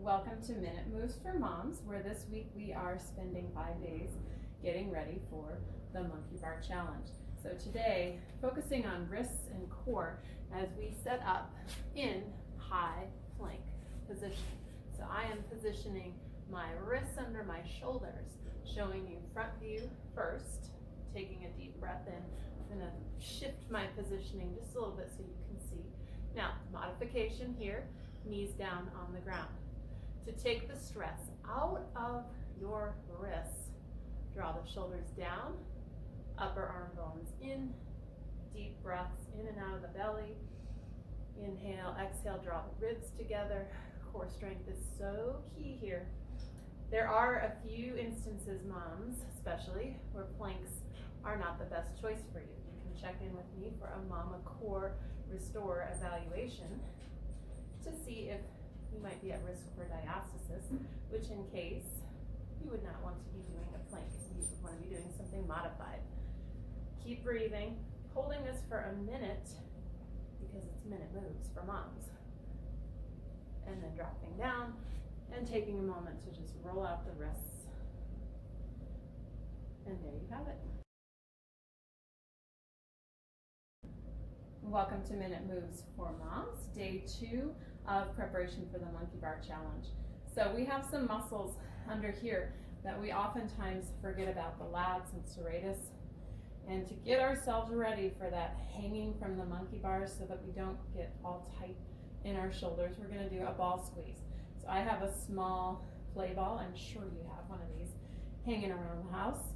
Welcome to Minute Moves for Moms, where this week we are spending 5 days getting ready for the Monkey Bar Challenge. So today, focusing on wrists and core as we set up in high plank position. So I am positioning my wrists under my shoulders, showing you front view first, taking a deep breath in. I'm going to shift my positioning just a little bit so you can see. Now, modification here, knees down on the ground. To take the stress out of your wrists, draw the shoulders down, upper arm bones in, deep breaths in and out of the belly. Inhale, exhale, draw the ribs together. Core strength is so key here. There are a few instances, moms especially, where planks are not the best choice for you. You can check in with me for a Mama Core Restore evaluation to see if you might be at risk for diastasis, which in case you would not want to be doing a plank. You would want to be doing something modified. Keep breathing, holding this for a minute because it's minute moves for moms. And then dropping down and taking a moment to just roll out the wrists. And there you have it. Welcome to Minute Moves for Moms, day 2 of preparation for the Monkey Bar Challenge. So we have some muscles under here that we oftentimes forget about, the lats and serratus. And to get ourselves ready for that hanging from the monkey bars so that we don't get all tight in our shoulders, we're going to do a ball squeeze. So I have a small play ball. I'm sure you have one of these hanging around the house.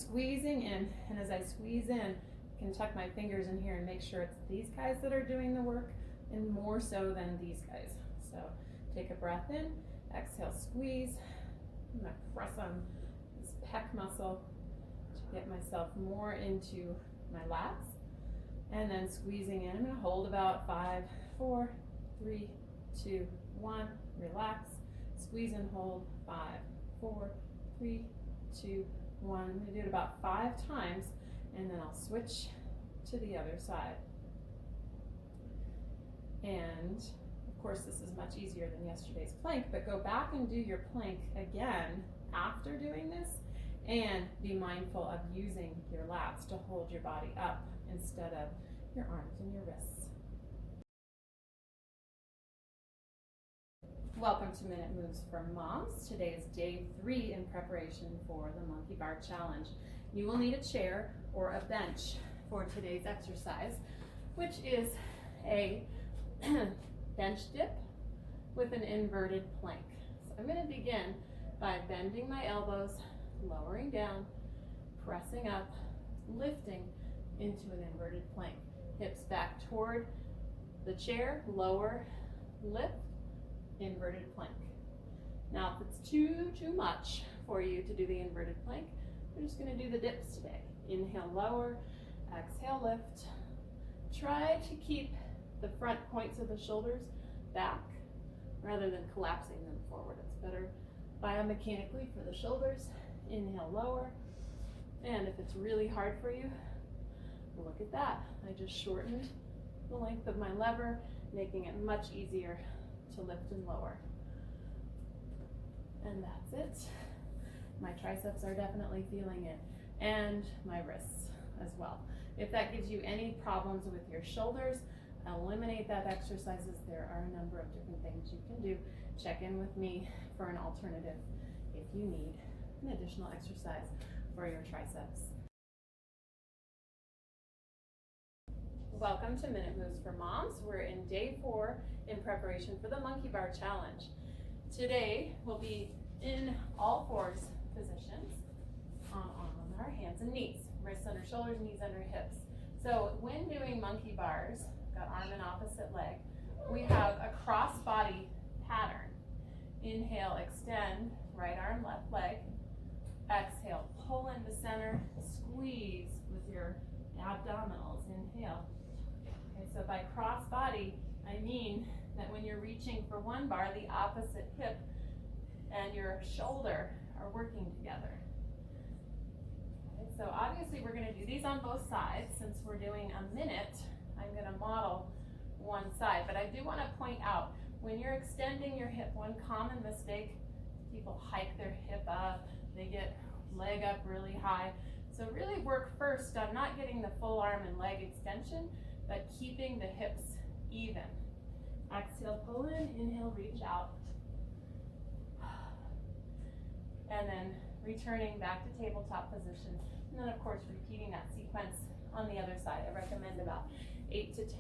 Squeezing in, and as I squeeze in, I can tuck my fingers in here and make sure it's these guys that are doing the work, and more so than these guys. So take a breath in, exhale, squeeze. I'm going to press on this pec muscle to get myself more into my lats, and then squeezing in. I'm going to hold about 5, 4, 3, 2, 1. Relax, squeeze and hold. 5, 4, 3, 2, 1. I'm going to do it about 5 times, and then I'll switch to the other side. And of course, this is much easier than yesterday's plank, but go back and do your plank again after doing this, and be mindful of using your lats to hold your body up instead of your arms and your wrists. Welcome to Minute Moves for Moms. Today is day 3 in preparation for the Monkey Bar Challenge. You will need a chair or a bench for today's exercise, which is a bench dip with an inverted plank. So I'm going to begin by bending my elbows, lowering down, pressing up, lifting into an inverted plank. Hips back toward the chair, lower, lift, inverted plank. Now if it's too much for you to do the inverted plank, we're just going to do the dips today. Inhale, lower, exhale, lift. Try to keep the front points of the shoulders back rather than collapsing them forward. It's better biomechanically for the shoulders. Inhale, lower. And if it's really hard for you, look at that. I just shortened the length of my lever, making it much easier to lift and lower. And that's it. My triceps are definitely feeling it, and my wrists as well. If that gives you any problems with your shoulders, eliminate that exercises. There are a number of different things you can do. Check in with me for an alternative if you need an additional exercise for your triceps. Welcome to Minute Moves for Moms. We're in day 4 in preparation for the Monkey Bar Challenge. Today we'll be in all fours positions on our hands and knees, wrists under shoulders, knees under hips. So when doing monkey bars, got arm and opposite leg, we have a cross body pattern. Inhale, extend, right arm, left leg. Exhale, pull into center, squeeze with your abdominals. Inhale. Okay, so by cross body, I mean that when you're reaching for one bar, the opposite hip and your shoulder are working together. Okay, so obviously we're going to do these on both sides. Since we're doing a minute, I'm going to model one side, but I do want to point out When you're extending your hip, one common mistake, people hike their hip up, they get leg up really high. So really work first on not getting the full arm and leg extension, but keeping the hips even. Exhale, pull in, inhale, reach out. And then returning back to tabletop position. And then of course repeating that sequence on the other side. I recommend about 8 to 10.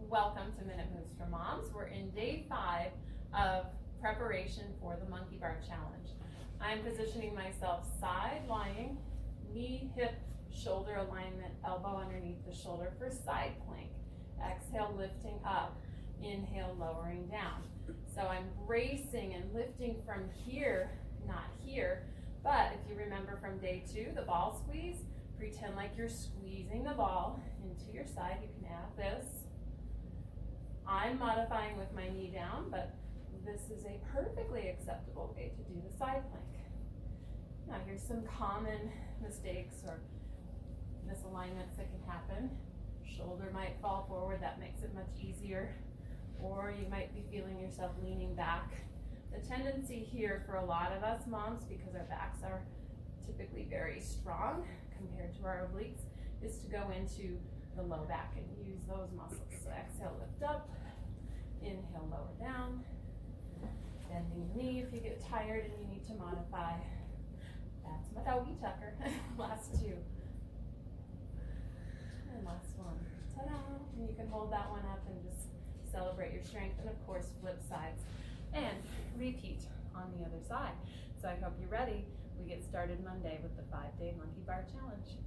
Welcome to Minute Moves for Moms. We're in day 5 of preparation for the monkey bar challenge. I'm positioning myself side lying, knee, hip, shoulder alignment, elbow underneath the shoulder for side plank. Exhale, lifting up. Inhale, lowering down. So I'm bracing and lifting from here, not here. But if you remember from day 2, the ball squeeze, pretend like you're squeezing the ball into your side. You can add this. I'm modifying with my knee down, but this is a perfectly acceptable way to do the side plank. Now here's some common mistakes or misalignments that can happen. Shoulder might fall forward, that makes it much easier. Or you might be feeling yourself leaning back. The tendency here for a lot of us moms, because our backs are typically very strong compared to our obliques, is to go into the low back and use those muscles. So exhale, lift up, inhale, lower down, bending the knee if you get tired and you need to modify. That's my doggy tucker. Last 2. And last one. Ta-da! And you can hold that one up and just celebrate your strength, and of course flip sides and repeat on the other side. So I hope you're ready. We get started Monday with the 5-day monkey bar challenge.